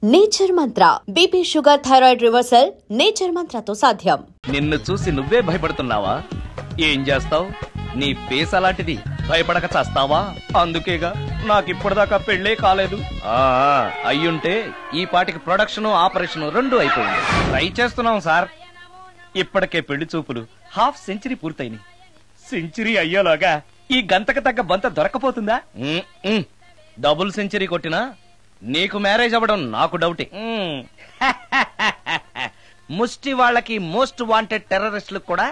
Nature mantra BP sugar thyroid reversal nature మంత్రతో సాధ్యం. నిన్ను చూసి నువ్వే భయపడుతున్నావా? ఏం చేస్తావు? నీ ఫేస్ అలాంటిది, భయపడక చేస్తావా? అందుకేగా నాకిప్పటిదాకా పెళ్లే కాలేదు. అయ్యుంటే ఈ పాటికి ప్రొడక్షన్ ఆపరేషన్ రెండు అయిపోయింది. ట్రై చేస్తున్నాం సార్. ఇప్పటికే పెళ్లి చూపులు హాఫ్ సెంచరీ పూర్తయినాయి. సెంచరీ అయ్యేలాగా ఈ గంతకు తగ్గ బంత దొరకపోతుందా? డబుల్ సెంచరీ కొట్టినా నీకు మ్యారేజ్ అవ్వడం నాకు డౌటే. ముష్టి వాళ్ళకి మోస్ట్ వాంటెడ్ టెర్రరిస్టులకు కూడా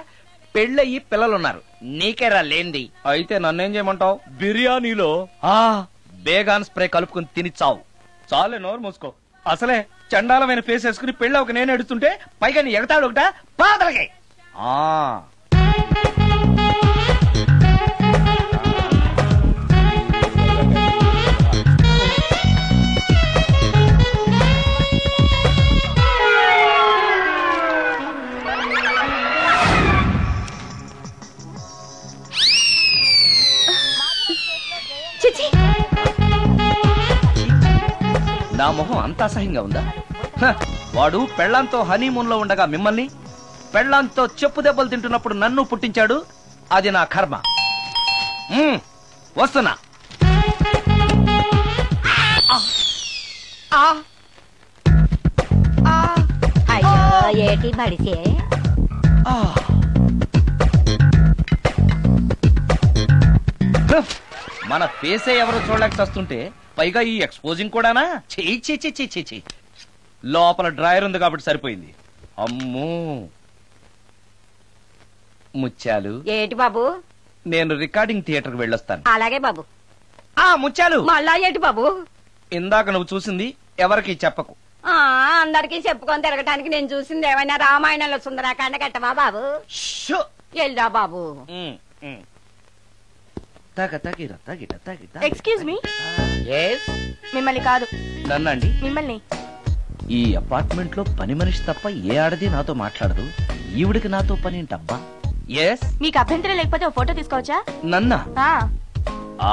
పెళ్ళయి పిల్లలున్నారు. నీకేరా లేంది. అయితే నన్నేం చేయమంటావు? బిర్యానీలో బేగాన్ స్ప్రే కలుపుకుని తిని చావు. చాలే, నోరు మూసుకో. అసలే చండాలమైన ఫేస్ వేసుకుని పెళ్ళి ఒక నేను ఎడుతుంటే పైగా నీ ఎగతాడు ఒకట పాదలకే. నా మొహం అంత అసహ్యంగా ఉందా? వాడు పెళ్లాంతో హనీమూన్ లో ఉండగా మిమ్మల్ని, పెళ్లాంతో చెప్పు దెబ్బలు తింటున్నప్పుడు నన్ను పుట్టించాడు. అది నా కర్మ. వస్తున్నా. ఏటి బడిసే మన ఫేసే ఎవరు చూడలేక చస్తుంటే పైగా ఈ ఎక్స్పోజింగ్ కూడానా? చెయ్యి. లోపల డ్రాయర్ ఉంది కాబట్టి సరిపోయింది. అమ్మో ముత్యాలు. ఏటి బాబు? నేను రికార్డింగ్ థియేటర్ కి వెళ్ళొస్తాను. అలాగే బాబు. ముత్యాలు, మళ్ళా ఏటి బాబు? ఇందాక నువ్వు చూసింది ఎవరికి చెప్పకు. అందరికి చెప్పుకొని తిరగటానికి నేను చూసింది ఏమైనా రామాయణంలో సుందరాకాండ కట్టవా బాబు? ఎల్దా బాబు. Excuse me. మిమ్మల్ని కాదు. నన్నండి. మిమ్మల్ని. ఈ అపార్ట్మెంట్ లో పని మనిషి తప్ప ఏ ఆడది నాతో మాట్లాడదు. ఈవిడికి నాతో పని ఏంటబ్బా? మీకు అభ్యంతరం లేకపోతే ఓ ఫోటో తీసుకోవచ్చా? నన్నా?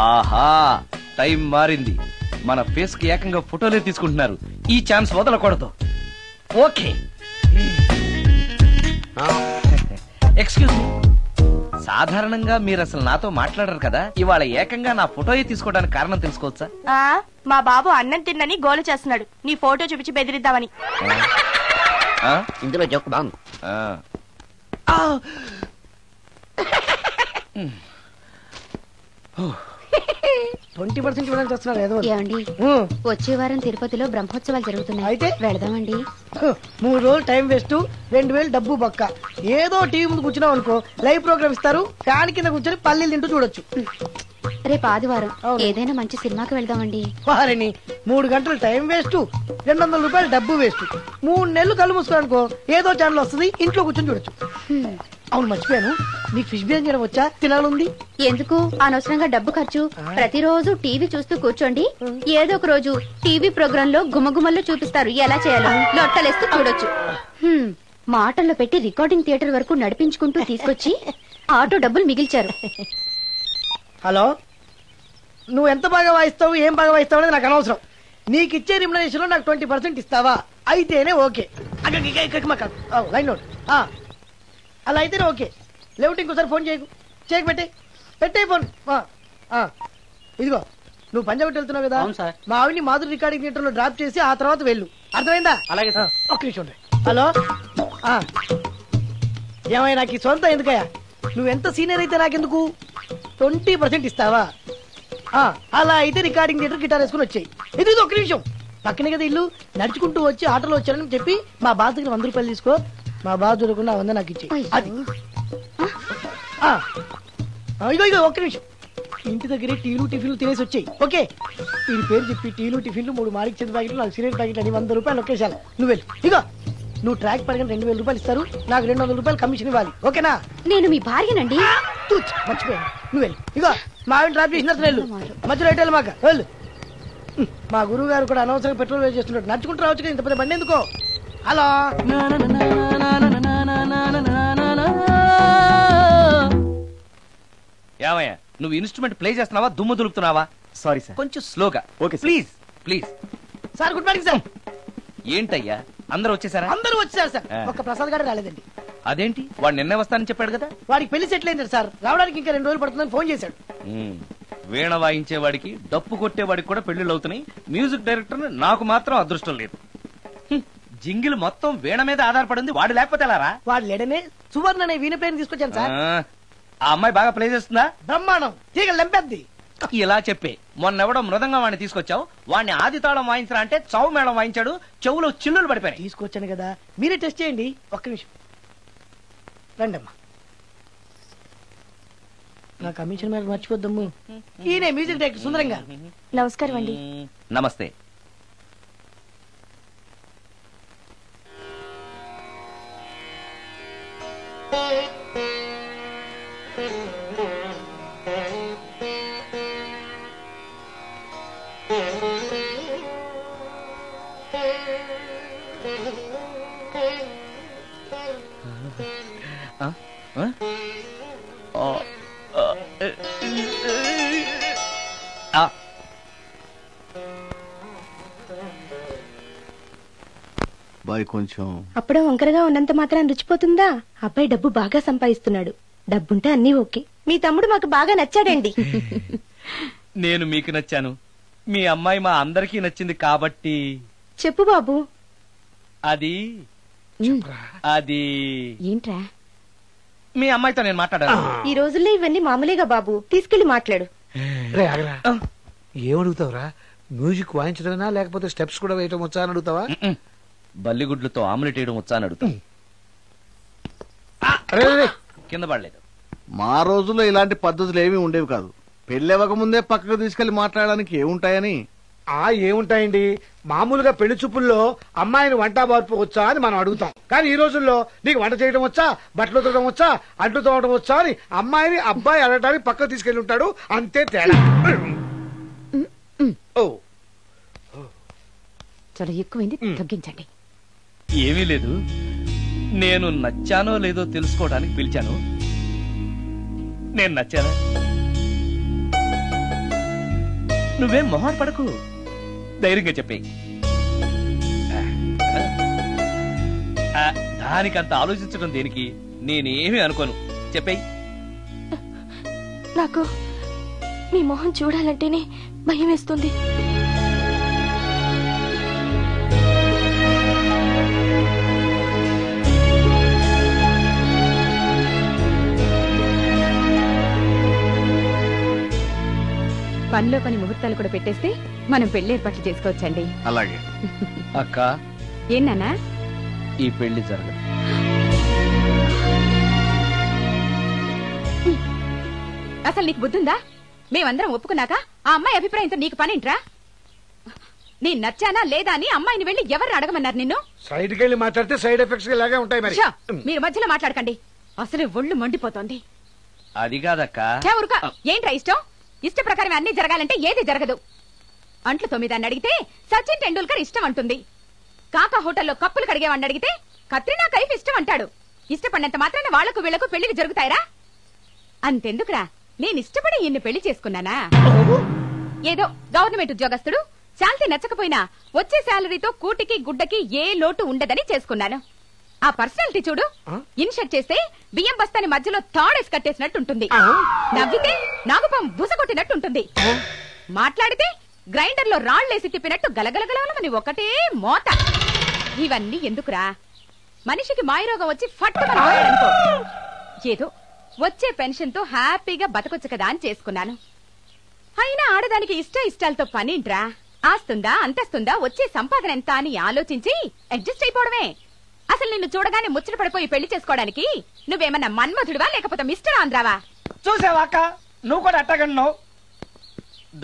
ఆహా, టైం మారింది. మన ఫేస్ కి ఏకంగా ఫోటోలే తీసుకుంటున్నారు. ఈ ఛాన్స్ వదలకూడదు. ఓకే. Excuse me. సాధారణంగా మీరు అసలు నాతో మాట్లాడరు కదా. ఇవాళ ఏకంగా నా ఫోటోయే తీసుకోవడానికి కారణం తెలుసుకోవచ్చా? మా బాబు అన్నం తిన్నని గోలు చేస్తున్నాడు. నీ ఫోటో చూపించి బెదిరిద్దామని. ఇందులో జోక్ బాగుంది. 20% ఇవ్వడానికి వస్తున్నారు ఏదో. ఏమండి, వచ్చే వారం తిరుపతిలో బ్రహ్మోత్సవాలు జరుగుతున్నాయి. అయితే వెళదామండి. 3 రోజులు టైం వేస్ట్, 2000 డబ్బు బొక్క. ఏదో టీవీ ముందు కూర్చున్నాం అనుకో, లైవ్ ప్రోగ్రామ్ ఇస్తారు. ఫ్యాన్ కింద కూర్చొని పల్లీలు తింటూ చూడొచ్చు. రేపు ఆదివారం ఏదైనా మంచి సినిమాకి వెళ్దామండి. వారిని 3 గంటలు టైం వేస్ట్, 200 రూపాయలు డబ్బు వేస్ట్. 3 నెలలు కళ్ళు మూసుకోనుకో, ఏదో ఛానల్ వస్తుంది, ఇంట్లో కూర్చొని చూడొచ్చు. అవును, మర్చిపోయాను, నీకు ఫిష్ బిర్యానీ చేయడం వచ్చా? తినాలుంది. ఎందుకు అనవసరంగా డబ్బు ఖర్చు? ప్రతిరోజు టీవీ చూస్తూ కూర్చోండి. ఏదో ఒక రోజు టీవీ ప్రోగ్రామ్ లో గుమ్మగుమ్మల్లో చూపిస్తారు ఎలా చేయాలో. లొట్టలేస్తూ చూడొచ్చు. మాటల్లో పెట్టి రికార్డింగ్ థియేటర్ వరకు నడిపించుకుంటూ తీసుకొచ్చి ఆటో డబ్బులు మిగిల్చారు. హలో, నువ్వు ఎంత బాగా వాయిస్తావు, ఏం బాగా వాయిస్తావు అనేది నాకు అనవసరం. నీకు ఇచ్చే రిమ్యునరేషన్ లో నాకు 20% ఇస్తావా? అయితేనే ఓకే. Line note. అలా అయితేనే ఓకే. లేవుటి ఇంకోసారి ఫోన్ చేయకు. పెట్టే ఫోన్. ఇదిగో, నువ్వు పంజాబ్ వెళ్తున్నావు కదా, మా ఆవిడ్ని మాధురి రికార్డింగ్ థియేటర్ లో డ్రాప్ చేసి ఆ తర్వాత వెళ్ళు. అర్థమైందా? అలాగే. ఒక్క నిమిషం. హలో, ఏమైనా నాకు ఈ సొంత ఎందుకయ్యా? నువ్వెంత సీనియర్ అయితే నాకెందుకు? 20% ఇస్తావా? అలా అయితే రికార్డింగ్ థియేటర్ గిటార్ వేసుకుని వచ్చాయి. ఇది ఒక్క నిమిషం. పక్కనే కదా ఇల్లు, నడుచుకుంటూ వచ్చి ఆటోలో వచ్చానని చెప్పి మా బాస్ దగ్గర 100 రూపాయలు తీసుకో. మా బాస్ దొరకకుండా 100 నాకు ఇచ్చి. అది ఇగో ఒక్క నిమిషం. ఇంటి దగ్గరే టీలు టిఫిన్లు తినేసి వచ్చాయి. ఓకే, వీడి పేరు చెప్పి టీలు టిఫిన్లు 3 మారికి చేతి ప్యాకెట్లు, 4 సిగరెట్ ప్యాకెట్లు అని 100 రూపాయలు ఒకేసారి. నువ్వు వెళ్ళు. ఇగో, నువ్వు ట్రాక్ పడగానే 2000 రూపాయలు ఇస్తారు. నాకు 200 రూపాయలు కమిషన్ ఇవ్వాలి. ఓకేనా? నేను మీ భార్యనండి. మర్చిపోయాను. నువ్వు వెళ్ళు. ఇగో, మా ఆవిడ డ్రాప్ చేసిన వెళ్ళు. మధ్యలో ఎటు మాకు వెళ్ళు. మా గురువు గారు కూడా అనవసరంగా పెట్రోల్ వేస్ట్ చేస్తున్నాడు. నడుచుకుంటూ రావచ్చు కదా, ఇంత పెద్ద బండి ఎందుకో. హలో, ఏమయ్యా, నువ్వు ఇన్స్ట్రుమెంట్ ప్లే చేస్తున్నావా, దుమ్ము దులుపుతున్నావా? సారీ సార్, కొంచెం స్లోగా. Okay please. Sir, good morning sir. ఏంటయ్యా అందరూ వచ్చేసారా? అందరూ వచ్చారు సార్, ఒక్క ప్రసాద్ గారు రాలేదండి. అదేంటి? వాడు నిన్నే వస్తానని చెప్పాడు కదా. వాడికి పెళ్లి సెటిల్ అయింది సార్, రావడానికి ఇంకా 2 రోజులు పడుతుందని ఫోన్ చేశాడు. వీణ వాయించేవాడికి డప్పు కొట్టేవాడికి కూడా పెళ్లిళ్ళు అవుతున్నాయి. మ్యూజిక్ డైరెక్టర్ నాకు మాత్రం అదృష్టం లేదు. జింగిల్ మొత్తం వీణ మీద ఆధారపడింది. వాడు లేకపోతే ఎలారా? వాడు లేడనే సువర్ణ అనే వీణ ప్లేని తీసుకొచ్చాను సార్. ఆ అమ్మాయి బాగా ప్లే చేస్తుందా? బ్రహ్మాండం, తీగ లెంపెద్ది. ఇలా చెప్పే మొన్నెవడో మృదంగం వాడిని తీసుకొచ్చావు. వాడిని ఆది తాళం వాయించరా అంటే చౌ మేళం వాయించాడు. చెవులో చిల్లులు పడిపోయాయి. తీసుకొచ్చాను కదా, మీరే టెస్ట్ చేయండి. ఒక్క నిమిషం రండమ్మా. నా కమిషన్ మీద మర్చిపోద్దమ్ము. ఈయనే మ్యూజిక్ డైరెక్టర్ సుందరం గారు. నమస్కారం అండి. నమస్తే. కొంచెం అప్పుడే వంకరగా ఉన్నంత మాత్రం రుచిపోతుందా? అబ్బాయి డబ్బు బాగా సంపాదిస్తున్నాడు. డబ్బుంటే అన్నీ ఓకే. మీ తమ్ముడు మాకు బాగా నచ్చాడండి. నేను మీకు నచ్చాను, మీ అమ్మాయి మా అందరికీ నచ్చింది కాబట్టి. చెప్పు బాబు. అది అది ఏంట్రా? మీ అమ్మాయితో నేను మాట్లాడాను. ఈ రోజుల్లో ఇవన్నీ మామూలుగా బాబు, తీసుకెళ్లి మాట్లాడు. ఏమడుగుతావురా? మ్యూజిక్ వాయించడమేనా లేకపోతే స్టెప్స్ కూడా వేయటం వచ్చా అని అడుగుతావా? బల్లిగుడ్లతో ఆమ్లెట్ వేయడం వచ్చా అని అడుగుతా. కింద పడలేదు. మా రోజుల్లో ఇలాంటి పద్ధతులు ఏమీ ఉండేవి కాదు. పెళ్ళవక ముందే పక్కకు తీసుకెళ్లి మాట్లాడడానికి ఏముంటాయని. ఏముంటాయండి? మామూలుగా పెళ్లి చూపుల్లో అమ్మాయిని వంట బార్పు వచ్చా అని మనం అడుగుతాం. కానీ ఈ రోజుల్లో నీకు వంట చేయడం వచ్చా, బట్టలు ఉతకడం వచ్చా, అంట్లు తోవడం వచ్చా అని అమ్మాయిని అబ్బాయి అడగడానికి పక్కకు తీసుకెళ్లి ఉంటాడు. అంతే తేడా. చాలా ఎక్కువైంది, తగ్గించండి. ఏమీ లేదు, నేను నచ్చానో లేదో తెలుసుకోవడానికి పిలిచాను. నేను నచ్చానా? నువ్వేం మొహం పడకు, ధైర్యంగా చెప్పే. దానికంత ఆలోచించడం దేనికి? నేనేమీ అనుకోను, చెప్పేయి. నాకు మీ మొహం చూడాలంటేనే భయం వేస్తుంది. పనిలో పని ముహూర్తాలు కూడా పెట్టేస్తే మనం పెళ్లి ఏర్పాట్లు చేసుకోవచ్చండి. అలాగే అక్క. ఏనా ఈ పెళ్లి జరగదు. అసలు నీకు బుద్ధుందా? మేమందరం ఒప్పుకున్నాక ఆ అమ్మాయి అభిప్రాయంతో నీకు పనేంట్రా? నేను నచ్చానా లేదా అని అమ్మాయిని వెళ్ళి ఎవరు అడగమన్నారు నిన్ను? సైడ్కి వెళ్ళి మాట్లాడితే సైడ్ ఎఫెక్ట్స్ ఇలాగే ఉంటాయి. మరి మీరు మధ్యలో మాట్లాడకండి, అసలు ఒళ్ళు మండిపోతోంది. అది కాదక్క. ఏంట్రా ఇష్టం? ఇష్ట ప్రకారం అన్ని జరగాలంటే ఏది జరగదు. అంట్లు 9 అడిగితే సచిన్ టెండూల్కర్ ఇష్టం అంటుంది. కాకా హోటల్లో కప్పులు కడిగేవాడిని అడిగితే కత్రినా కైఫ్ ఇష్టం అంటాడు. ఇష్టపడినంత మాత్రాన వాళ్లకు వీళ్లకు పెళ్లికి జరుగుతాయిరా? అంతెందుకురా, నేను ఇష్టపడి ఈయన్ని పెళ్లి చేసుకున్నానా? ఏదో గవర్నమెంట్ ఉద్యోగస్తుడు, శాలరీ నచ్చకపోయినా వచ్చే శాలరీతో కూటికి గుడ్డకి ఏ లోటు ఉండదని చేసుకున్నాను. ఆ పర్సనాలిటీ చూడు, ఇన్షర్ట్ చేస్తే బియ్యం బస్తాని మధ్యలో తాడేసి కట్టేసినట్టుంటుంది. నవ్వితే నాగుపం బుసగొట్టినట్టుంటుంది. మాట్లాడితే గ్రైండర్ లో రాళ్లేసి తిప్పినట్టు గలగలగలమని ఒకటే మోత. ఇవన్నీ ఎందుకురా? మనిషికి మాయరోగం వచ్చి ఫట్టుమని పోయాడనుకో, ఏదో వచ్చే పెన్షన్ తో హ్యాపీగా బతకొచ్చు కదా అని చేసుకున్నాను. అయినా ఆడదానికి ఇష్టాలతో పనింట్రా? ఆస్తుందా అంతస్తుందా వచ్చే సంపాదన ఎంత అని ఆలోచించి అడ్జస్ట్ అయిపోవడమే. అసలు నిన్ను చూడగానే ముచ్చట పడిపోయి పెళ్లి చేసుకోవడానికి నువ్వేమన్నా మన్మధుడివా లేకపోతే మిస్టర్ ఆంధ్రావా? చూసావా అక్క, నువ్వు కూడా అట్టగన్నావు.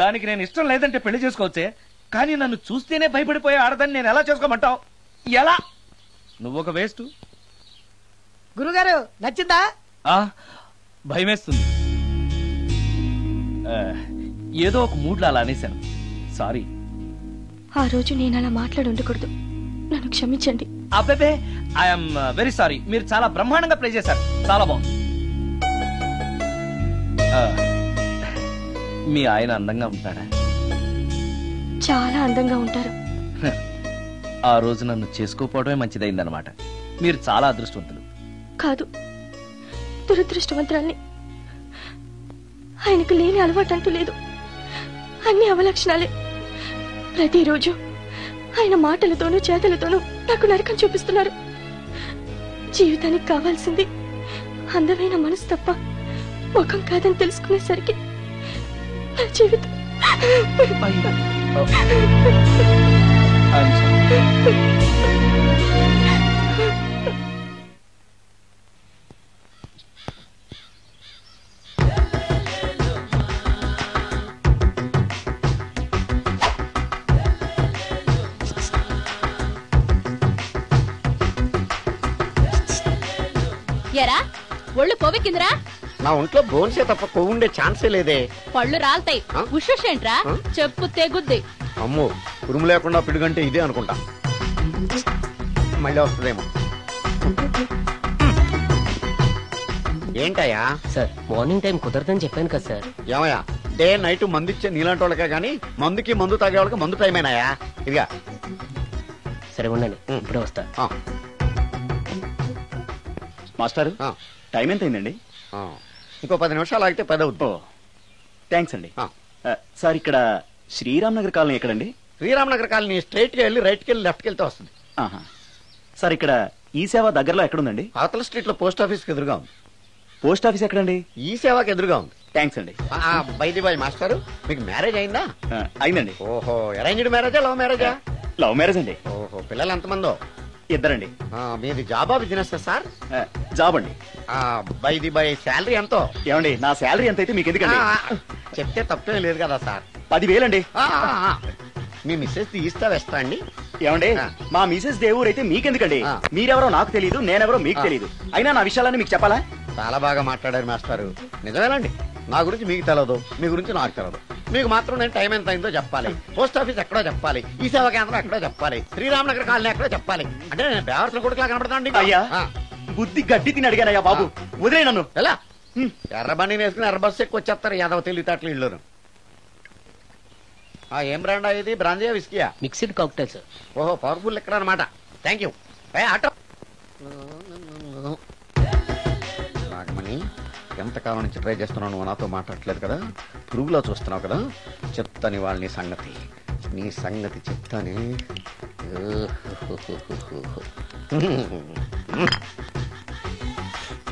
దానికి నేను ఇష్టం లేదంటే పెళ్లి చేసుకోవచ్చే, కానీ నన్ను చూస్తేనే భయపడిపోయే ఆడదని నేను ఎలా చేసుకోమంటావు? ఎలా? నువ్వు ఒక వేస్ట్. గురుగారు నచ్చిందా? భయమేస్తుంది. ఏదో ఒక మూడ్లో అలా అనేశాను, సారీ. ఆ రోజు నేను అలా మాట్లాడి ఉండకూడదు, నన్ను క్షమించండి. అబ్బే, ఐఎమ్ వెరీ సారీ. మీరు చాలా బ్రహ్మాండంగా ప్లే చేశారు, చాలా బాగుంది. మీ ఆయన అందంగా ఉంటాడా? చాలా అందంగా ఉంటారు. ఆ రోజు నన్ను చేసుకోపోవడమే మంచిదైందనమాట. మీరు చాలా అదృష్టవంతులు. కాదు, దురదృష్టవంతురాల్ని. ఆయనకు లేని అలవాటు అంటూ లేదు. అన్ని అవలక్షణాలే. ప్రతిరోజు ఆయన మాటలతోనూ చేతలతోనూ నాకు నరకం చూపిస్తున్నారు. జీవితానికి కావాల్సింది అందమైన మనసు తప్ప ముఖం కాదని తెలుసుకునేసరికి నా జీవితం ఎరా ఒళ్ళు కొవ్వెక్కిందిరా? నా ఒంట్లో బోన్సే తప్ప కొవ్వుండే ఛాన్సే లేదే. పళ్ళు రాల్తాయి. ఉషేంట్రా చెప్పు తెగుద్ది. అమ్మో, ఉరుము లేకుండా పిడుగంటే ఇదే అనుకుంటా. మళ్ళీ వస్తుందేమో. ఏంటయ్యా? సార్ మార్నింగ్ టైం కుదరదని చెప్పాను కదా సార్. ఏమయ్యా, డే నైట్ మందు ఇచ్చే నీలాంటి వాళ్ళకే గానీ మందుకి మందు తాగే వాళ్ళకి మందు టైమేనాయా? ఇదిగా సరే ఉండండి, ఇప్పుడే వస్తా. మాస్టర్, టైం ఎంత అయిందండి? ఇంకో 10 నిమిషాలు ఆగితే 10 అవుతుంది. థ్యాంక్స్ అండి. సార్, ఇక్కడ శ్రీరామ్ నగర్ కాలనీ ఎక్కడండి? శ్రీరామ్ నగర్ కాలనీ స్ట్రైట్ గా వెళ్ళి రైట్ కి వెళ్ళి లెఫ్ట్ కి వెళ్తే వస్తుంది. సార్, ఇక్కడ ఈ సేవ దగ్గరలో ఎక్కడుందండి? అవతల స్ట్రీట్ లో పోస్ట్ ఆఫీస్ కి ఎదురుగా ఉంది. పోస్ట్ ఆఫీస్ ఎక్కడండి? ఈ సేవకి ఎదురుగా ఉంది. థ్యాంక్స్ అండి. బైది బాయ్ మాస్టర్, మీకు మ్యారేజ్ అయిందా? అయిందండి. ఓహో, అరేంజ్డ్ మ్యారేజా లవ్ మ్యారేజా? లవ్ మ్యారేజ్ అండి. ఓహో, పిల్లలు ఎంతమందో? ఇద్దరండి. మీది జాబా బిజినెస్ సార్? జాబ్ అండి. బైది బై శాలరీ ఎంతో? ఏమండి, నా శాలరీ ఎంత అయితే మీకు ఎందుకండి? చెప్తే తప్పే లేదు కదా సార్. 10,000 అండి. మీ మిస్సెస్ తీస్తా వేస్తా అండి. ఏమండి, మా మిసెస్ దేవుడు అయితే మీకెందుకండి? మీరెవరో నాకు తెలియదు, నేనెవరో మీకు తెలియదు. అయినా నా విషయాలన్నీ మీకు చెప్పాలా? చాలా బాగా మాట్లాడారు మాస్టారు. నిజమేనండి, నా గురించి మీకు తెలదు, మీ గురించి నాకు తెలదు. మీకు మాత్రం నేను టైం ఎంత అయిందో చెప్పాలి, పోస్ట్ ఆఫీస్ ఎక్కడో చెప్పాలి, ఈ సేవా కేంద్రం ఎక్కడో చెప్పాలి, శ్రీరామ్ నగర్ కాలనీ ఎక్కడో చెప్పాలి. అంటే నేను బేవర్సన కొడుకులా కనబడతానండి. అయ్యా, బుద్ధి గడ్డి తిని అడిగానయ్యా బాబు, వదిలే నన్ను. ఎలా ఎర్ర బండి వేసుకుని ఎర్ర బస్సు ఎక్కువ వచ్చేస్తారు యాదవ తెలివితేటలు ఇళ్ళను. ఏం బ్రాండ్ ఇది? బ్రాంజియా విస్కియా? Mixed cocktail sir. ఓహో, పవర్ఫుల్ ఎక్కడ అనమాట. Thank you. ఆటో నాగమణి, ఎంతకాలం నుంచి ట్రై చేస్తున్నావు, నువ్వు నాతో మాట్లాడట్లేదు కదా, పురుగులో చూస్తున్నావు కదా. చెప్తాను వాళ్ళ నీ సంగతి చెప్తానే.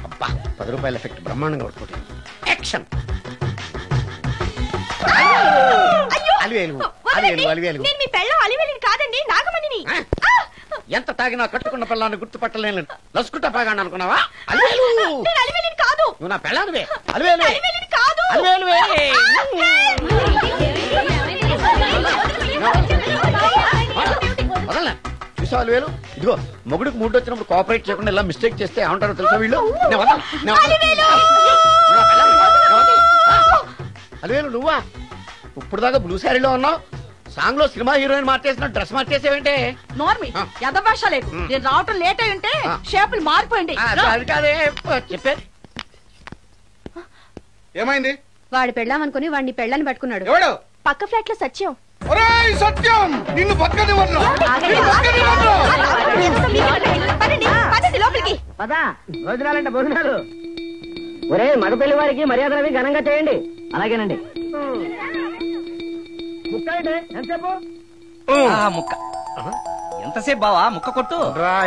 అబ్బా, 10 రూపాయల ఎఫెక్ట్ బ్రహ్మాండంగా పడుకుంటుంది. యాక్షన్. ఎంత తాగినా కట్టుకున్న పిల్లాన్ని గుర్తుపట్టలేను. లసుకుంటా పాగాను అనుకున్నావా? నువ్వు నా పిల్లానివే. వదలనా? చూసావు అలివేలు? ఇదిగో, మొగుడికి మూడు వచ్చినప్పుడు కోఆపరేట్ చేయకుండా ఇలా మిస్టేక్ చేస్తే ఏమంటారో తెలుసా వీళ్ళు? అలివేలు నువ్వా? ఇప్పుడు దాకా బ్లూ శారీలో ఉన్నావు, సాంగ్ లో సినిమా హీరోయిన్ మార్చేసిన డ్రెస్ మార్చేసేవంటే? నోర్మి యథభాష లేదు. నేను రావటం లేట్ అయి ఉంటే షేపులు మారిపోయింది. అది కాదే చెప్పేది. ఏమైంది? వాడు పెళ్ళామనుకుని వాడిని పెళ్ళని పట్టుకున్నాడు. ఎవడు? పక్క ఫ్లాట్ లో సత్యం. సత్యం, నిన్ను బతకనివ్వను. లోపలికి పదా, భోజనాలంటే భోజనాలు. ఒరే, మగ పెళ్లి వారికి మర్యాదలవి ఘనంగా చేయండి. అలాగేనండి. ఎంతసేపు? ముక్క ఎంతసేపు బావా? ముక్క కొట్టు.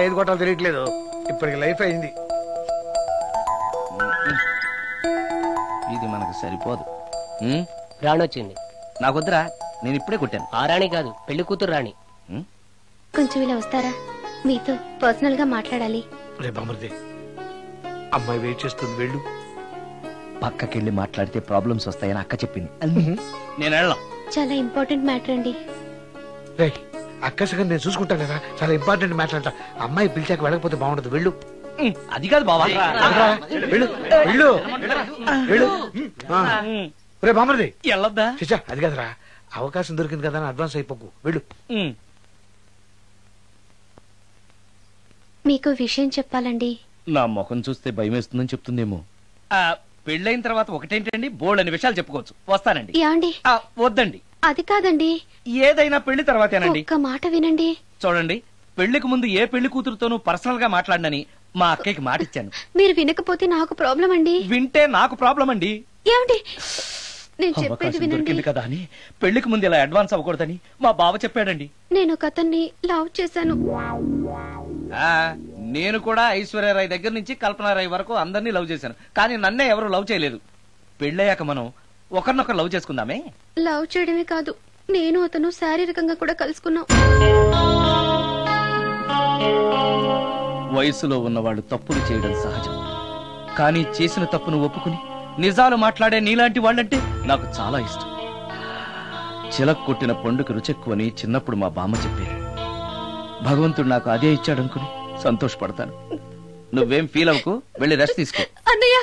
ఏది కొట్టాలో తెలియట్లేదు, ఇప్పటికి లైఫ్ అయింది. ఇది మనకు సరిపోదు. రాణి వచ్చింది. నాకొద్దురా, నేను ఇప్పుడే కొట్టాను. ఆ రాణి కాదు, పెళ్లి కూతురు రాణి. కొంచెం ఇలా వస్తారా? మీతో పర్సనల్ గా మాట్లాడాలి. రే బామర్ది, అమ్మాయి వెయిట్ చేస్తుంది, వెళ్ళు. పక్కకెళ్ళి మాట్లాడితే ప్రాబ్లమ్స్ వస్తాయని అక్క చెప్పింది. నేను వెళ్ళాం. చాలా ఇంపార్టెంట్ మ్యాటర్ అండి. రే, అక్కసగా నేను చూసుకుంటాను కదా, చాలా ఇంపార్టెంట్ మ్యాటర్ అంట. అమ్మాయి పిలిచాక వెళ్ళకపోతే బాగుండదు, వెళ్ళు. అది కాదు బావా, వెళ్ళు వెళ్ళు వెళ్ళు. రే బామర్ది, వెళ్ళొద్దా? చిచ్చా, అది కదరా, అవకాశం దొరికింది కదా అని అడ్వాన్స్ అయిపోకు, వెళ్ళు. మీకు విషయం చెప్పాలండి. నా ముఖం చూస్తే భయం వేస్తుందని చెప్తుందేమో. పెళ్ళైన తర్వాత ఒకటేంటండి, బోల్డని విషయాలు చెప్పుకోవచ్చు. వస్తానండి. యాండి? వద్దండి. అది కాదండి, ఏదైనా పెళ్లి తర్వాతేనండి. ఒక్క మాట వినండి. చూడండి, పెళ్లికి ముందు ఏ పెళ్లి కూతురుతోనూ పర్సనల్ గా మాట్లాడినని మా అక్కకి మాటిచ్చాను. మీరు వినకపోతే నాకు ప్రాబ్లం అండి. వింటే నాకు ప్రాబ్లం అండి. ఏమండి నేను చెప్పేది అవకాశం వినండి. దొరికింది కదా అని పెళ్లికి ముందు ఇలా అడ్వాన్స్ అవ్వకూడదని మా బావ చెప్పాడండి. నేను ఒక అతన్ని లవ్ చేశాను. నేను కూడా ఐశ్వర్యరాయ్ దగ్గర నుంచి కల్పనారాయ్ వరకు అందరినీ లవ్ చేశాను. కానీ నన్నే ఎవరు లవ్ చేయలేదు. పెళ్ళయ్యాక మనం ఒకరినొకరు లవ్ చేసుకుందామే. లవ్ చేయడమే కాదు, నేను అతను శారీరకంగా కూడా కలుసుకున్నాం. వయసులో ఉన్నవాళ్ళు తప్పులు చేయడం సహజం. కానీ చేసిన తప్పును ఒప్పుకుని నిజాలు మాట్లాడే నీలాంటి వాళ్ళంటే నాకు చాలా ఇష్టం. చిలక కొట్టిన పండుగ రుచెక్కువని చిన్నప్పుడు మా బామ్మ చెప్పేది. భగవంతుడు నాకు అదే ఇచ్చాడనుకుని సంతోషపడతాను. నువ్వేం ఫీల్ అవ్వకు, వెళ్ళి రెస్ట్ తీసుకో. అన్నయ్య,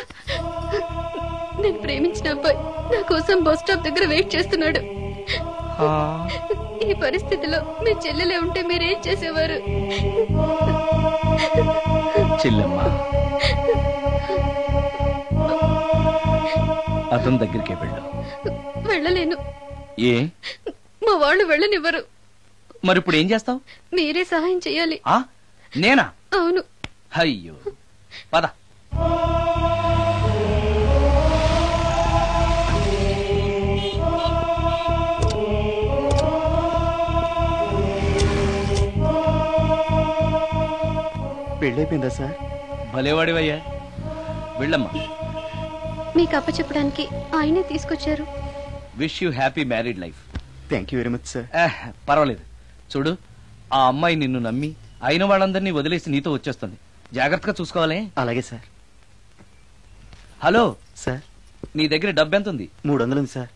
నేను ప్రేమించిన అబ్బాయి నా కోసం బస్ స్టాప్ దగ్గర వెయిట్ చేస్తున్నాడు. ఈ పరిస్థితిలో మీ చెల్లెలే ఉంటే మీరేం చేసేవారు? చెల్లెమ్మా, అతని దగ్గరికే వెళ్ళు. వెళ్ళలేను. ఏ? మా వాళ్ళు వెళ్ళనివ్వరు. మరి ఇప్పుడు ఏం చేస్తావు? మీరే సహాయం చెయ్యాలి. నేనా? అవును. అయ్యో, పద. పెళ్ళైపోయిందా సార్? భలేవాడివయ్యా, వెళ్ళమ్మా. మీకు అప్పచెప్పడానికి ఆయనే తీసుకొచ్చారు. Wish you happy married life. Thank you very much sir. పర్వాలేదు. చూడు, ఆ అమ్మాయి నిన్ను నమ్మి అయిన వాళ్ళందరినీ వదిలేసి నీతో వచ్చేస్తుంది. జాగ్రత్తగా చూసుకోవాలి. అలాగే సార్. హలో సార్, నీ దగ్గర డబ్బు ఎంత ఉంది? 300 ఉంది సార్.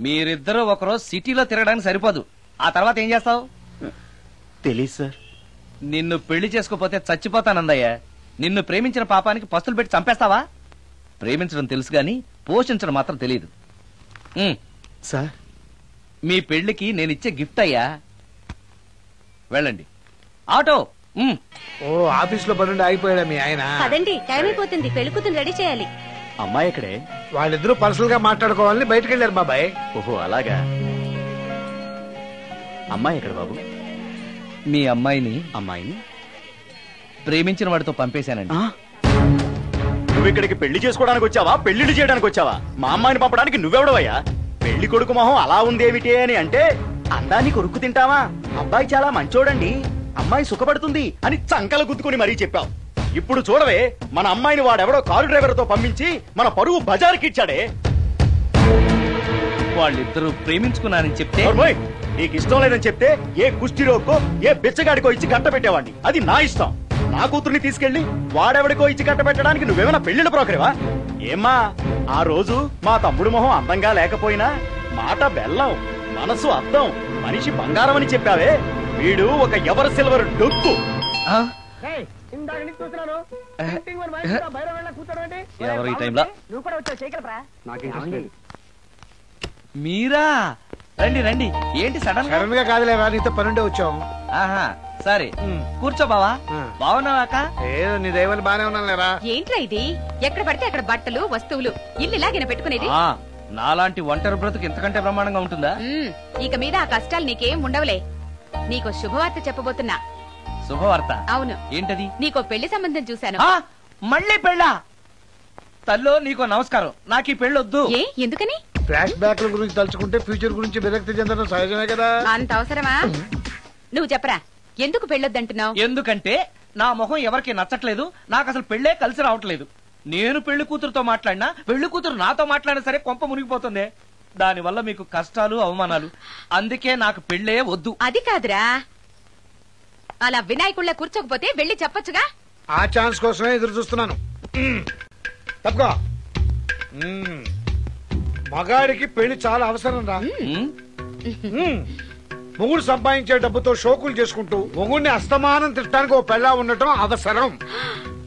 మీరిద్దరూ ఒకరోజు సిటీలో తిరగడానికి సరిపోదు. ఆ తర్వాత ఏం చేస్తావు? తెలీదు సార్. నిన్ను పెళ్లి చేసుకోపోతే చచ్చిపోతానందయ్యా. నిన్ను ప్రేమించిన పాపానికి పస్తులు పెట్టి చంపేస్తావా? ప్రేమించడం తెలుసు గాని పోషించడం మాత్రం తెలియదు. సార్, మీ పెళ్లికి నేనిచ్చే గిఫ్ట్ అయ్యా. వెళ్ళండి. ఆటో. ఓ, ఆఫీస్ లో పనుండి ఆగిపోయాడా మీ ఆయన? అదండి, టైం అయిపోతుంది. పెళ్లి కూతురు రెడీ చేయాలి. అమ్మాయి ఎక్కడే? వాళ్ళిద్దరూ పర్సనల్ గా మాట్లాడుకోవాలని బయటకు వెళ్ళారు బాబాయ్. ఓహో, అలాగా. అమ్మాయి ఎక్కడ బాబు? మీ అమ్మాయిని ప్రేమించిన వాడితో పంపేశానండి. నువ్వు ఇక్కడికి పెళ్లి చేసుకోవడానికి వచ్చావా, పెళ్లిళ్ళు చేయడానికి వచ్చావా? మా అమ్మాయిని పంపడానికి నువ్వెవడవయ్యా? పెళ్లి కొడుకు మొహం అలా ఉందేమిటి అని అంటే, అందాన్ని కొరుక్కు తింటావా? అబ్బాయి చాలా మంచోడండి, అమ్మాయి సుఖపడుతుంది అని చంకలు గుద్దుకుని మరీ చెప్పావు. ఇప్పుడు చూడవే, మన అమ్మాయిని వాడెవడో కారు డ్రైవర్ తో పంపించి మన పరువు బజార్కి ఇచ్చాడే. వాళ్ళిద్దరూ ప్రేమించుకున్నారని చెప్తే, నీకు ఇష్టం లేదని చెప్తే ఏ కుష్టిరోకో ఏ బిచ్చగాడికో ఇచ్చి కట్ట పెట్టేవాడిని. అది నా ఇష్టం. నా కూతుర్ని తీసుకెళ్లి వాడెవడికో ఇచ్చి కట్ట పెట్టడానికి నువ్వేమైనా పెళ్లిళ్ళ బ్రోకరేవా? ఏమ్మా, ఆ రోజు మా తమ్ముడు మొహం అందంగా లేకపోయినా మాట బెల్లం, మనసు అద్దం, మనిషి బంగారం అని చెప్పావే. వీడు ఒక ఎవరు సిల్వర్ డొక్కు. ఎవరు ఈ టైంలో? మీరా? రండి రండి. ఏంటి సడన్ గా కాదులేవా, నీతో పనుండే వచ్చాం. సరే కూర్చో బావా. బాగున్నావాక? ఏదో నీ దైవాలు బానే ఉన్నాను లేరా. ఏంట్రా ఇది? ఎక్కడ పడితే అక్కడ బట్టలు వస్తువులు ఇల్లు ఇలాగైనా పెట్టుకునేది? నాలాంటి ఒంటరి బ్రతుకు ఇంతకంటే బ్రహ్మాండంగా ఉంటుందా? ఇక మీద ఆ కష్టాలు నీకేం ఉండవులే. నీకో శుభవార్త చెప్పబోతున్నా. శుభవార్త? అవును. ఏంటది? నీకో పెళ్లి సంబంధం చూశాను. మళ్ళీ పెళ్ళా? తల్లో నీకో నమస్కారం. నాకు ఈ పెళ్ళొద్దు. ఏ, ఎందుకని? ఫ్లాష్ బ్యాక్ గురించి తలుచుకుంటే ఫ్యూచర్ గురించి విరక్తి చెందడం సహజమే కదా. అంత అవసరమా? నువ్వు చెప్పరా, ఎందుకు పెళ్ళొద్దంటున్నావు? ఎందుకంటే నా మొహం ఎవరికి నచ్చట్లేదు. నాకు అసలు పెళ్లే కలిసి రావట్లేదు. నేను పెళ్లి కూతురుతో మాట్లాడినా, పెళ్లి కూతురు నాతో మాట్లాడినా సరే కొంప మునిగిపోతుంది. దానివల్ల మీకు కష్టాలు, అవమానాలు. అందుకే నాకు పెళ్లే వద్దు. అది కాదురా, అలా వినాయకుళ్ళ కూర్చోకపోతే వెళ్ళి చెప్పొచ్చుగా. ఆ ఛాన్స్ కోసమే ఎదురు చూస్తున్నాను. తప్పుకో. మగాడికి పెళ్లి చాలా అవసరం రా. మొగుడు సంపాదించే డబ్బుతో షోకులు చేసుకుంటూ మొగుడిని అస్తమానం తిట్టడానికి ఓ పెళ్ళా ఉండటం అవసరం.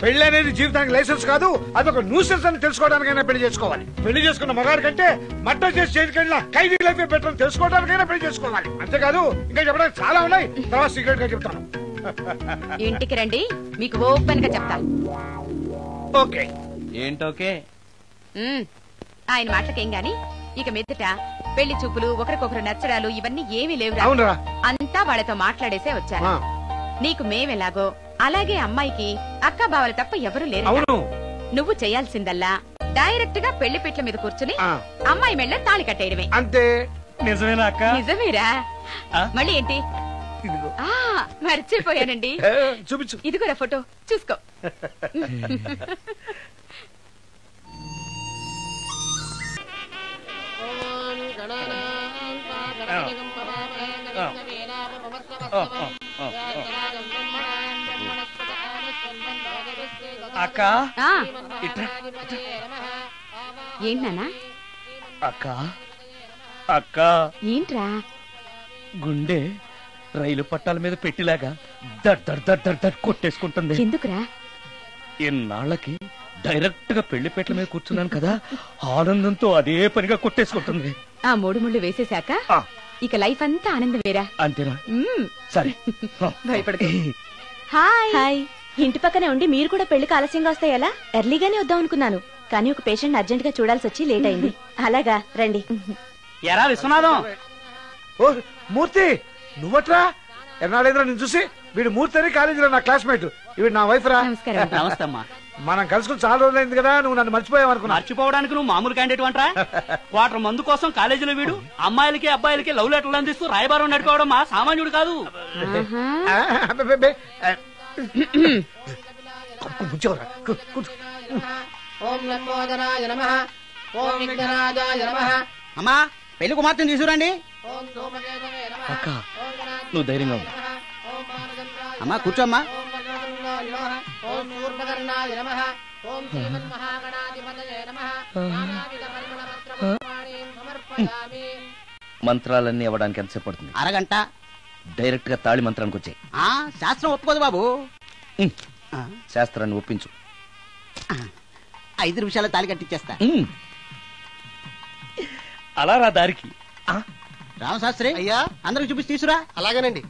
పెళ్లి అనేది జీవితానికి లైసెన్స్ కాదు, అదొక న్యూసెన్స్ అని తెలుసుకోవడానికైనా పెళ్లి చేసుకోవాలి. పెళ్లి చేసుకున్న మగాడి కంటే మట్ట చేసి చేతికెళ్ళినా ఖైదీ లైఫ్ బెటర్ అని తెలుసుకోవడానికైనా పెళ్లి చేసుకోవాలి. అంతేకాదు ఇంకా చెప్పడానికి చాలా ఉన్నాయి. తర్వాత సీక్రెట్ గా చెప్తాను. ఇంటికి రండి, మీకు ఓపెన్ గా చెప్తా. ఓకే. ఏంటోకే? ఆయన మాటలకేం గాని ఇక మీదట పెళ్లి చూపులు ఒకరికొకరు నచ్చడాలు ఇవన్నీ ఏమీ లేవురా. అవునరా. అంతా వాళ్ళతో మాట్లాడేసే వచ్చాను. నీకు మేమెలాగో అలాగే అమ్మాయికి అక్క బావలు తప్ప ఎవరూ లేరు. నువ్వు చేయాల్సిందల్లా డైరెక్ట్ గా పెళ్లి పెట్ల మీద కూర్చుని అమ్మాయి మెళ్ళ తాళి కట్టేయడమే. అంతే. నిజమేనా అక్క? నిజమేరా. మళ్ళీ ఏంటి? మర్చిపోయానండి. చూపించు. ఇదిగోరా ఫోటో చూసుకో. అక్క ఏంటన్నా? అక్క అక్క ఏంట్రా? గుండె రైలు పట్టాల మీద పెట్టిలాగా దడ్ దడ్ దడ్ దడ్ దడ్ కొట్టేసుకుంటుంది. ఎందుకురా? ఇన్నాళ్ళకి డైరెక్ట్ గా పెళ్లి పెట్టల మీద కూర్చున్నాను కదా, ఆనందంతో అదే పనిగా కొట్టేసుకుంటుంది. ఆ 3 ముళ్ళు వేసేశాక ఇక లైఫ్ అంతా ఆనందం వేరా. అంతేనా? సరే. భయపడదు. హాయ్. ఇంటి పక్కనే ఉండి మీరు కూడా పెళ్లికి ఆలస్యంగా వస్తే ఎలా? ఎర్లీగానే వద్దాం అనుకున్నాను, కానీ ఒక పేషెంట్ అర్జెంట్ గా చూడాల్సి వచ్చి లేట్ అయింది. అలాగా రండి. ఎరా విశ్వనాథం. ఓ మూర్తి, నువ్వట్రా? ఎన్నాడైందిరా నేను చూసి? వీడు మూర్తి అని కాలేజీలో నా క్లాస్మేట్, వీడు నా వైఫ్ రా. నమస్తే అమ్మా. మనం కలుసుకుని చాలా రోజులైంది కదా, నువ్వు నన్ను మర్చిపోయావు అనుకున్నా. మర్చిపోవడానికి నువ్వు మామూలు క్యాండిడేట్ అంటరా? క్వార్టర్ మందు కోసం కాలేజీలో వీడు అమ్మాయిలకి అబ్బాయిలకి లవ్ లెటర్లు అందిస్తూ రాయబారం నడుకోవడం మా సామాన్యుడు కాదు. అమ్మా పెళ్లి కుమార్తెను తీసుకురండి. అక్క నువ్వు ధైర్యంగా ఉంది. అమ్మా కూర్చోమ్మా. మంత్రాలన్నీ అవ్వడానికి ఎంతసేపు పడుతుంది? అరగంట. డైరెక్ట్ గా తాళి మంత్రానికి వచ్చాయి. శాస్త్రం ఒప్పుకోదు బాబు. శాస్త్రాన్ని ఒప్పించు. 5 నిమిషాల్లో తాళి కట్టించేస్తా. అలా రా దారికి. రామశాస్త్రి అయ్యా, అందరికి చూపించి తీసురా. అలాగేనండి.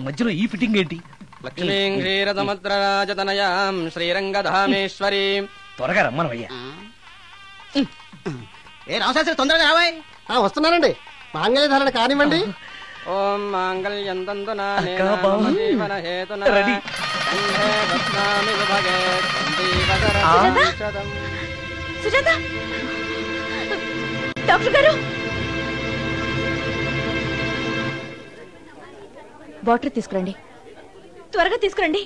మధ్యలో ఈ ఫిట్టింగ్ ఏంటి? లక్ష్మీం క్షీరసముద్రరాజతనయాం శ్రీరంగధామేశ్వరీం. త్వరగా రమ్మనవయ్యా. ఏ రామశాస్త్రి తొందరగా రావాయ్. వస్తున్నానండి. మాంగళ్యధారణ కానివ్వండి. ఓం మాంగళ్యం తంతునా జీవన హేతునా కంఠే బధ్నామి విభగే సందీపకరం. సుజాత డాక్టర్ గారు, వాటర్ తీసుకురండి. త్వరగా తీసుకురండి.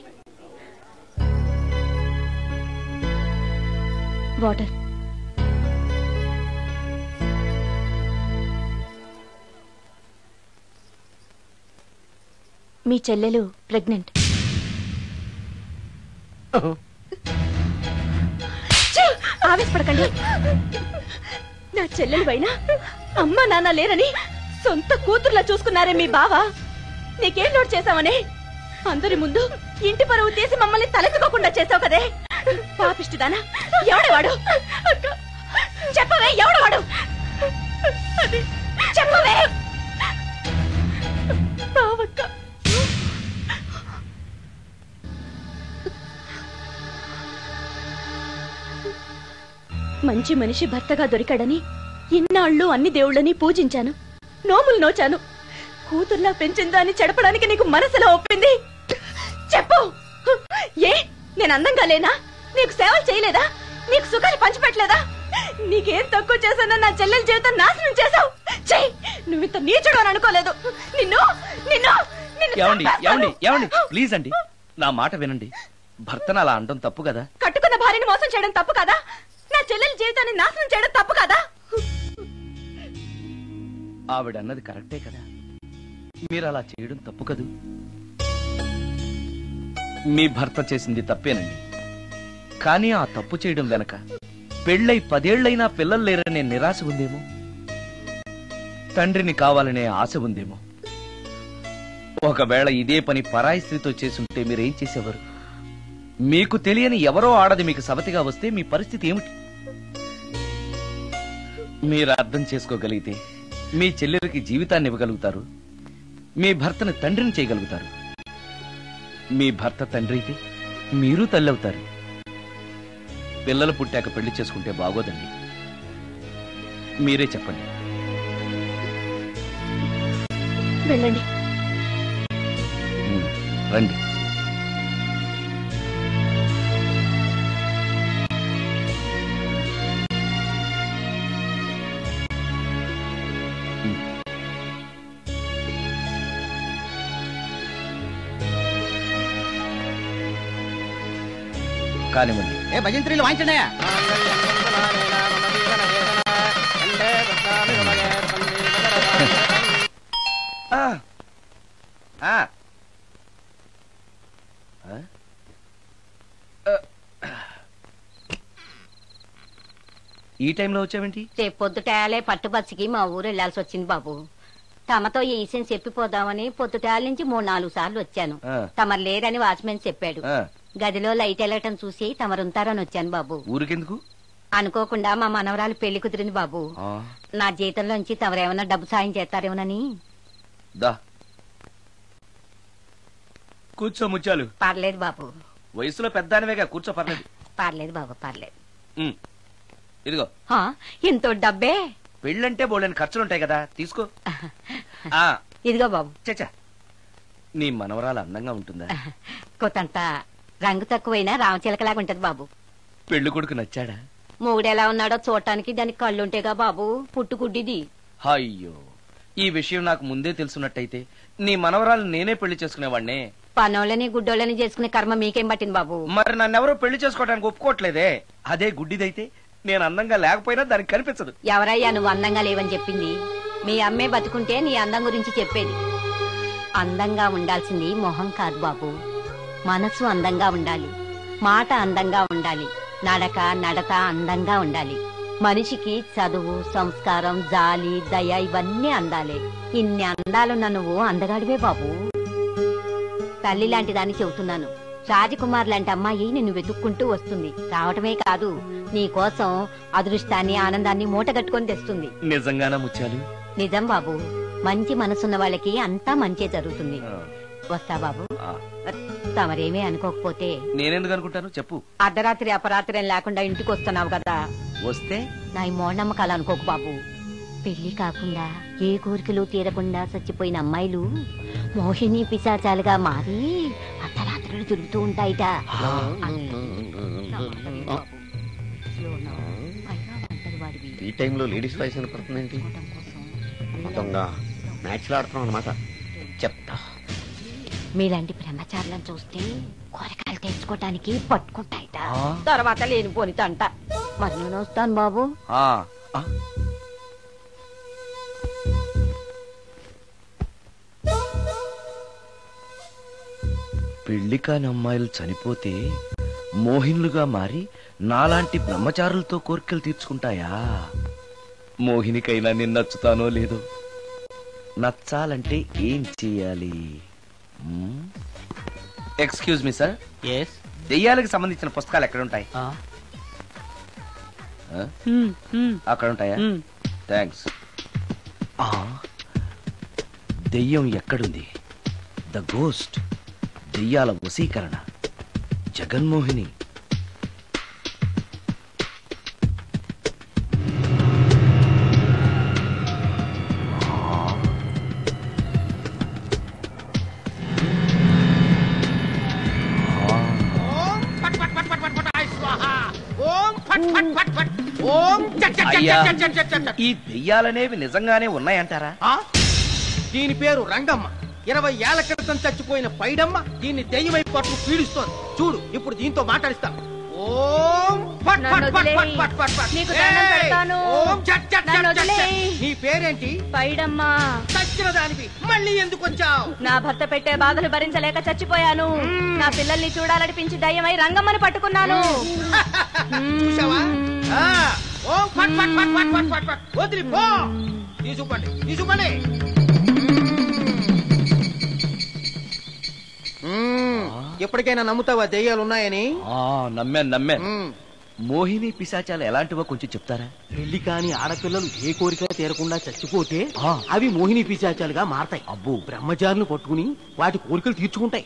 వాటర్. మీ చెల్లెలు ప్రెగ్నెంట్. ఆవేశపడకండి. నా చెల్లెలు పైన అమ్మ నాన్న లేరని సొంత కూతుర్లా చూసుకున్నారే మీ బావ. నీకేం లోటు చేశావనే? అందరి ముందు ఇంటి పరువు తీసి మమ్మల్ని తలెత్తుకోకుండా చేసావు కదే. పాపిష్టిదానా? ఎవడేవాడు? చెప్పవే, ఎవడవాడు? చెప్పవే. బావక్క, మంచి మనిషి భర్తగా దొరికాడని ఇన్నాళ్ళు అన్ని దేవుళ్ళని పూజించాను, నోములు నోచాను. కూతుర్లా పెంచిందా అని చెడపడానికి నీకు మనసులో ఒప్పింది. చెప్పు, ఏ నేను అందంగా లేనా? నీకు సేవలు చేయలేదా? నీకు సుఖాలు పంచిపెట్టలేదా? నీకేం తక్కువ చేశానో నా చెల్లెల జీవితం నాశనం చేశావు. చెయ్యి, నువ్వు ఇంత నీచుడు అని అనుకోలేదు. నిన్ను నిన్ను ప్లీజ్ అండి, నా మాట వినండి. భర్తను అలా అనడం తప్పు కదా. కట్టుకున్న భార్యని మోసం చేయడం తప్పు కదా. నా చెల్లెల జీవితాన్ని నాశనం చేయడం తప్పు కదా. ఆవిడన్నది కరెక్టే కదా. మీరు అలా చేయడం తప్పు కదూ. మీ భర్త చేసింది తప్పేనండి. కానీ ఆ తప్పు చేయడం వెనక పెళ్ళై 10 ఏళ్లైనా పిల్లలు లేరనే నిరాశ ఉందేమో, తండ్రిని కావాలనే ఆశ ఉందేమో. ఒకవేళ ఇదే పని పరాయి స్త్రీతో చేసుంటే మీరేం చేసేవారు? మీకు తెలియని ఎవరో ఆడది మీకు సవతిగా వస్తే మీ పరిస్థితి ఏమిటి? మీరు అర్థం చేసుకోగలిగితే మీ చెల్లెలకి జీవితాన్ని ఇవ్వగలుగుతారు, మీ భర్తను తండ్రిని చేయగలుగుతారు. మీ భర్త తండ్రి అయితే మీరు తల్లి అవుతారు. పిల్లలు పుట్టాక పెళ్లి చేసుకుంటే బాగోదండి. మీరే చెప్పండి. వెళ్ళండి. రండి. కానివ్వండి. ఏ భజంత్రీలు వాయించండియా. ఈ టైంలో వచ్చావేంటి? రేపు పొద్దుటాలే పట్టుబచ్చికి మా ఊరు వెళ్లాల్సి వచ్చింది బాబు. తమతో ఈ విషయం చెప్పిపోదామని పొద్దుటాల నుంచి 3-4 సార్లు వచ్చాను. తమరు లేరని వాచ్మెన్ చెప్పాడు. గదిలో లైట్ వెళ్ళటం చూసి తమరుంటారని వచ్చాను బాబు. ఊరికెందుకు? అనుకోకుండా మా మనవరాలు పెళ్లి కుదిరింది బాబు. నా జీతంలోంచి తమరేమన్నా డబ్బు సాయం చేస్తారేమోనని. కూర్చో ముచ్చాలు. పర్లేదు బాబు. వయసులో పెద్దానివేగా, కూర్చో. పర్లేదు. పర్లేదు బాబు, పర్లేదు. ఇదిగో. ఇంతో డబ్బే. పెళ్ళంటే బోళ్ళని ఖర్చులుంటాయి కదా, తీసుకో. ఇదిగో బాబు. చచ్చా, నీ మనవరాలు అందంగా ఉంటుందా? కొత్తంత రంగు తక్కువైనా రామచిలకలాగా ఉంటది బాబు. పెళ్లి కొడుకు నచ్చాడా? మూడెలా ఉన్నాడో చూడటానికి దానికి కళ్ళుంటేగా బాబు, పుట్టుకుడ్డిది. అయ్యో, ఈ విషయం నాకు ముందే తెలుసున్నట్టయితే నీ మనవరాలు నేనే పెళ్లి చేసుకునేవాడినే. పనోళ్ళని గుడ్డోళ్ళని చేసుకునే కర్మ మీకేం పట్టింది బాబు? మరి నన్నెవరూ పెళ్లి చేసుకోవడానికి ఒప్పుకోవట్లేదే. అదే గుడ్డిదైతే నేను అందంగా లేకపోయినా దానికి కనిపించదు. ఎవరయ్యా నువ్వు అందంగా లేవని చెప్పింది? మీ అమ్మే బతుకుంటే నీ అందం గురించి చెప్పేది. అందంగా ఉండాల్సింది మొహం కాదు బాబు, మనసు అందంగా ఉండాలి, మాట అందంగా ఉండాలి, నడత అందంగా ఉండాలి. మనిషికి చదువు, సంస్కారం, జాలి, దయ ఇవన్నీ అందాలే. ఇన్ని అందాలున్న నువ్వు అందగాడివే బాబు. తల్లి లాంటి దాన్ని చెబుతున్నాను. రాజకుమార్ లాంటి అమ్మాయి నిన్ను వెతుక్కుంటూ వస్తుంది. రావటమే కాదు, నీ కోసం అదృష్టాన్ని, ఆనందాన్ని మూటగట్టుకొని తెస్తుంది. నిజంగానా ముత్యాలు? నిజం బాబు. మంచి మనసున్న వాళ్ళకి అంతా మంచే జరుగుతుంది. వస్తా బాబు. తమరేమీ అనుకోకపోతే. నేనెందుకు అనుకుంటాను చెప్పు. అర్ధరాత్రి అపరాత్రి లేకుండా ఇంటికి వస్తున్నావు కదా, వస్తే నా ఈ మూఢనమ్మకాలు అనుకోకు బాబు. పెళ్లి కాకుండా ఏ కోరికలు తీరకుండా చచ్చిపోయిన అమ్మాయిలు మోహిని పిశాచాలుగా మారి అర్ధరాత్రులు తిరుగుతూ ఉంటాయిట. ఈ టైంలో లేడీస్ వాయిస్ వినపడుతుందేంటి? మొత్తంగా మ్యాచ్లు ఆడుతున్నాం అనమాట. చెప్తా. మీలాంటి బ్రహ్మచారులను చూస్తే కోరికలు తెచ్చుకోవటానికి పట్టుకుంటాయిట. తర్వాత లేనిపోని తంట. మరి నేను వస్తాను బాబు. పెళ్లి కాని అమ్మాయిలు చనిపోతే మోహినులుగా మారి నాలాంటి బ్రహ్మచారులతో కోరికలు తీర్చుకుంటాయా? మోహినికైనా నేను నచ్చుతానో లేదో. నచ్చాలంటే ఏం చెయ్యాలి? Excuse me sir. దెయ్యాలకు సంబంధించిన పుస్తకాలు ఎక్కడుంటాయి? అక్కడ ఉంటాయా? థ్యాంక్స్. దెయ్యం ఎక్కడుంది? ద గోస్ట్, దెయ్యాల వశీకరణ, జగన్మోహిని. ఈ దెయ్యాలనేవి నిజంగానే ఉన్నాయంటారా? దీని పేరు రంగమ్మ. 20 ఏళ్ల క్రితం చచ్చిపోయిన పైడమ్మ దీన్ని దెయ్యమై పట్టు పీడిస్తోంది. చూడు, ఇప్పుడు దీంతో మాట్లాడిస్తా. నీ పేరేంటి? పైడమ్మా. చచ్చిన దానివి మళ్ళీ ఎందుకు వచ్చావు? నా భర్త పెట్టే బాధలు భరించలేక చచ్చిపోయాను. నా పిల్లల్ని చూడాలనిపించి దయ్యమై రంగమ్మని పట్టుకున్నాను. చూసావా? వదిలి పో. తీసుకుపండి, తీసుకుపండి. ఎప్పటికైనా నమ్ముతావా దెయ్యాలున్నాయని? నమ్మాను. మోహిని పిశాచాలు ఎలాంటివో కొంచెం చెప్తారా? పెళ్లి కాని ఆడపిల్లలు ఏ కోరిక తీరకుండా చచ్చిపోతే అవి మోహిని పిశాచాలుగా మారతాయి. అబ్బో, బ్రహ్మచారులు పట్టుకుని వాటి కోరికలు తీర్చుకుంటాయి.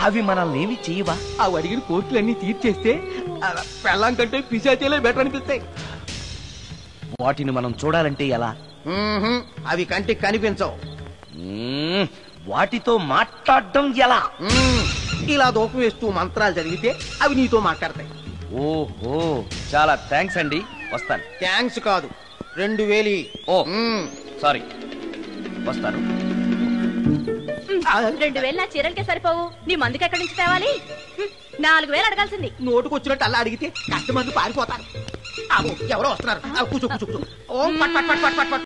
అవి మనల్ని ఏమి చెయ్యవా? అవి అడిగిన కోరికలన్నీ తీర్చేస్తే పెళ్ళాం కంటే పిశాచాలే బెటర్ అనిపిస్తాయి. వాటిని మనం చూడాలంటే ఎలా? అవి కంటికి కనిపించవు. వాటితో మాట్లాడడం ఎలా? ఇలా దూపం వేస్తూ మంత్రాలు చదివితే అవి నీతో మాట్లాడతాయి. ఓహో, చాలా థ్యాంక్స్ అండి. వస్తాను. థ్యాంక్స్ కాదు, 2000. ఓ సారీ, వస్తాను. 2000 నా చీరలకే సరిపోవు, నీ మందుకి ఎక్కడి నుంచి తేవాలి? 4000 అడగాల్సింది. నోటుకొచ్చినట్టు అలా అడిగితే కస్టమర్లు పారిపోతారు. ఎవరో వస్తున్నారు. కూర్చో కూర్చో కూర్చో. ఓం పట్ పట్ పట్ పట్ పట్.